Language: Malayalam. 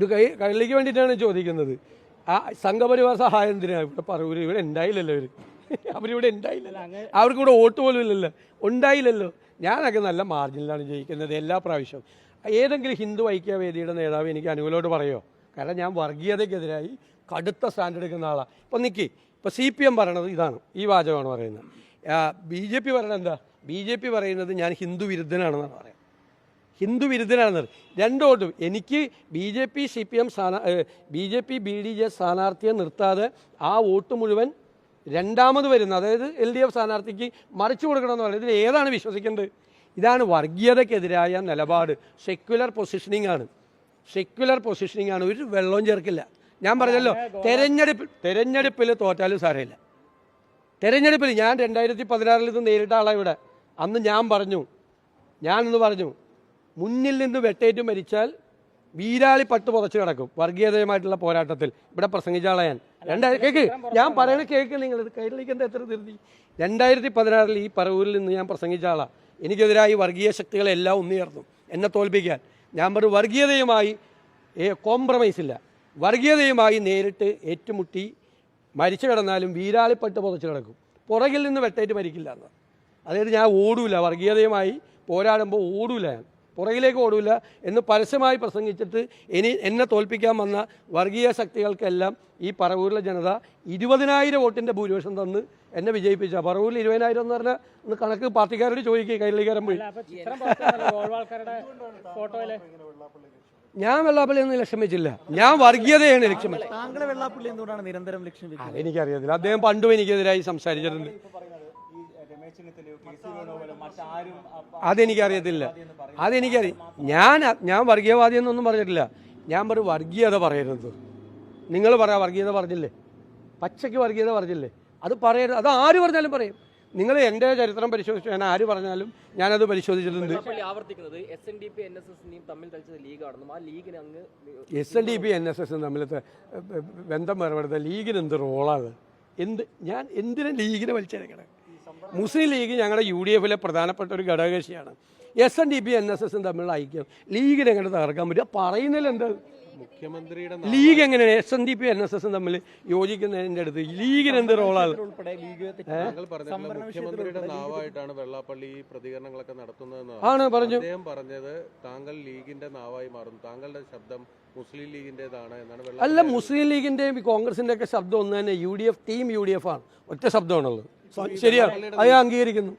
ഇത് കൈരളിക്ക് വേണ്ടിയിട്ടാണ് ചോദിക്കുന്നത്. ആ സംഘപരിവാർ സഹായം എന്തിനാണ് ഇവിടെ പറയൂർ? ഇവിടെ ഉണ്ടായില്ലല്ലോ അവരിവിടെ ഉണ്ടായില്ലല്ലോ, അവർക്കിവിടെ വോട്ട് പോലും ഇല്ലല്ലോ, ഉണ്ടായില്ലല്ലോ. ഞാനൊക്കെ നല്ല മാർജിനിലാണ് ജയിക്കുന്നത് എല്ലാ പ്രാവശ്യവും. ഏതെങ്കിലും ഹിന്ദു ഐക്യവേദിയുടെ നേതാവ് എനിക്ക് അനുകൂലമായിട്ട് പറയുമോ? കാരണം ഞാൻ വർഗീയതയ്ക്കെതിരായി കടുത്ത സ്റ്റാൻഡ് എടുക്കുന്ന ആളാണ്. ഇപ്പം ഇപ്പോൾ CPM പറയണത് ഇതാണ്, ഈ വാചകമാണ് പറയുന്നത്. BJP പറയണത് എന്താ? BJP പറയുന്നത് ഞാൻ ഹിന്ദു വിരുദ്ധനാണെന്നാണ് പറയാം. ഹിന്ദു വിരുദ്ധനാണെന്ന് രണ്ട് വോട്ടും എനിക്ക് BJP BDJ സ്ഥാനാർത്ഥിയെ നിർത്താതെ ആ വോട്ട് മുഴുവൻ രണ്ടാമത് വരുന്ന, അതായത് LDF സ്ഥാനാർത്ഥിക്ക് മറിച്ചു കൊടുക്കണമെന്ന് പറയുന്നത്. ഇതിൽ ഏതാണ് വിശ്വസിക്കേണ്ടത്? ഇതാണ് വർഗീയതയ്ക്കെതിരായ നിലപാട്. സെക്യുലർ പൊസിഷനിങ് ആണ്, സെക്യുലർ പൊസിഷനിങ് ആണ്. ഒരു വെള്ളവും ചേർക്കില്ല. ഞാൻ പറഞ്ഞല്ലോ, തെരഞ്ഞെടുപ്പിൽ തോറ്റാലും സാരമില്ല. തെരഞ്ഞെടുപ്പിൽ ഞാൻ 2016 ഇത് നേരിട്ട ആളാണ് ഇവിടെ. അന്ന് ഞാനൊന്ന് പറഞ്ഞു, മുന്നിൽ നിന്ന് വെട്ടേറ്റ് മരിച്ചാൽ വീരാളി പട്ട് പുതച്ച് കിടക്കും വർഗീയതയുമായിട്ടുള്ള പോരാട്ടത്തിൽ. ഇവിടെ പ്രസംഗിച്ച ആളാണ് ഞാൻ. ഞാൻ പറയണ കേക്ക് നിങ്ങൾ കയ്യിലേക്കെന്താ എത്ര തിരുത്തി? 2016 ഈ പറവൂരിൽ നിന്ന് ഞാൻ പ്രസംഗിച്ച ആളാണ്. എനിക്കെതിരായി വർഗീയ ശക്തികളെല്ലാം ഒന്നുചേർന്നു എന്നെ തോൽപ്പിക്കാൻ. ഞാൻ പറഞ്ഞു, വർഗീയതയുമായി കോംപ്രമൈസ് ഇല്ല, വർഗീയതയുമായി നേരിട്ട് ഏറ്റുമുട്ടി മരിച്ചു കിടന്നാലും വീരാളിപ്പട്ട് പുതച്ച് കിടക്കും, പുറകിൽ നിന്ന് വെട്ടേറ്റ് മരിക്കില്ല എന്ന്. അതായത് ഞാൻ ഓടൂല, വർഗീയതയുമായി പോരാടുമ്പോൾ ഓടൂല, ഞാൻ പുറകിലേക്ക് ഓടൂല എന്ന് പരസ്യമായി പ്രസംഗിച്ചിട്ട് എന്നെ തോൽപ്പിക്കാൻ വന്ന വർഗീയ ശക്തികൾക്കെല്ലാം ഈ പറവൂരിലെ ജനത 20,000 വോട്ടിൻ്റെ ഭൂരിപക്ഷം തന്ന് എന്നെ വിജയിപ്പിച്ച. പറവൂരിൽ 20,000 എന്ന് പറഞ്ഞാൽ ഒന്ന് കണക്ക് പാർട്ടിക്കാരോട് ചോദിക്കുക, കൈരളിക്കാരൻ പോയി. ഞാൻ വെള്ളാപ്പള്ളിയൊന്നും ലക്ഷ്യം വെച്ചില്ല, ഞാൻ വർഗീയതയാണ് ലക്ഷ്യം വെച്ചത്. അതെനിക്കറിയത്തില്ല. അദ്ദേഹം പണ്ടും എനിക്കെതിരായി സംസാരിച്ചിട്ടുണ്ട്, അതെനിക്കറിയത്തില്ല. ഞാൻ വർഗീയവാദി എന്നൊന്നും പറഞ്ഞിട്ടില്ല. ഞാൻ പറയും വർഗീയത പറയരുത്. നിങ്ങൾ വർഗീയത പറഞ്ഞില്ലേ, പച്ചയ്ക്ക് വർഗീയത പറഞ്ഞില്ലേ, അത് പറയരുത്. അത് ആര് പറഞ്ഞാലും പറയും. നിങ്ങൾ എൻ്റെ ചരിത്രം പരിശോധിച്ചു, ഞാൻ ആര് പറഞ്ഞാലും ഞാനത് പരിശോധിച്ചിട്ടുണ്ട്. SNDP NSS തമ്മിലത്തെ ബന്ധം വേർപെടുത്ത ലീഗിന് എന്ത് റോളാണ്? ഞാൻ എന്തിനാ ലീഗിനെ വലിച്ചെടുക്കണം? മുസ്ലിം ലീഗ് ഞങ്ങളുടെ UDF പ്രധാനപ്പെട്ട ഒരു ഘടകകക്ഷിയാണ്. SNDP NSS തമ്മിലുള്ള ഐക്യം ലീഗിനെ എങ്ങനെ തകർക്കാൻ പറ്റുക? പറയുന്നതിൽ എന്താ? മുഖ്യമന്ത്രിയുടെ ലീഗ് എങ്ങനെയാണ് SNDP NSS തമ്മിൽ യോജിക്കുന്നതിൻ്റെ അടുത്ത് ലീഗിന് എന്ത് റോളാണ്? മുഖ്യമന്ത്രിയുടെ നാവായിട്ടാണ് വെള്ളാപ്പള്ളി ഈ പ്രതികരണങ്ങളൊക്കെ നടത്തുന്നതെന്ന് ആണ് പറഞ്ഞു. അദ്ദേഹം പറഞ്ഞത് താങ്കൾ ലീഗിന്റെ നാവായി മാറും, താങ്കളുടെ ശബ്ദം മുസ്ലിം ലീഗിന്റേതാണ് എന്നാണ്. അല്ല, മുസ്ലിം ലീഗിന്റെയും കോൺഗ്രസിന്റെ ഒക്കെ ശബ്ദം ഒന്ന് തന്നെ. UDF ടീം UDF ആണ്, ഒറ്റ ശബ്ദമാണുള്ളത്. ശരിയാണ്, അത് ഞാൻ അംഗീകരിക്കുന്നു.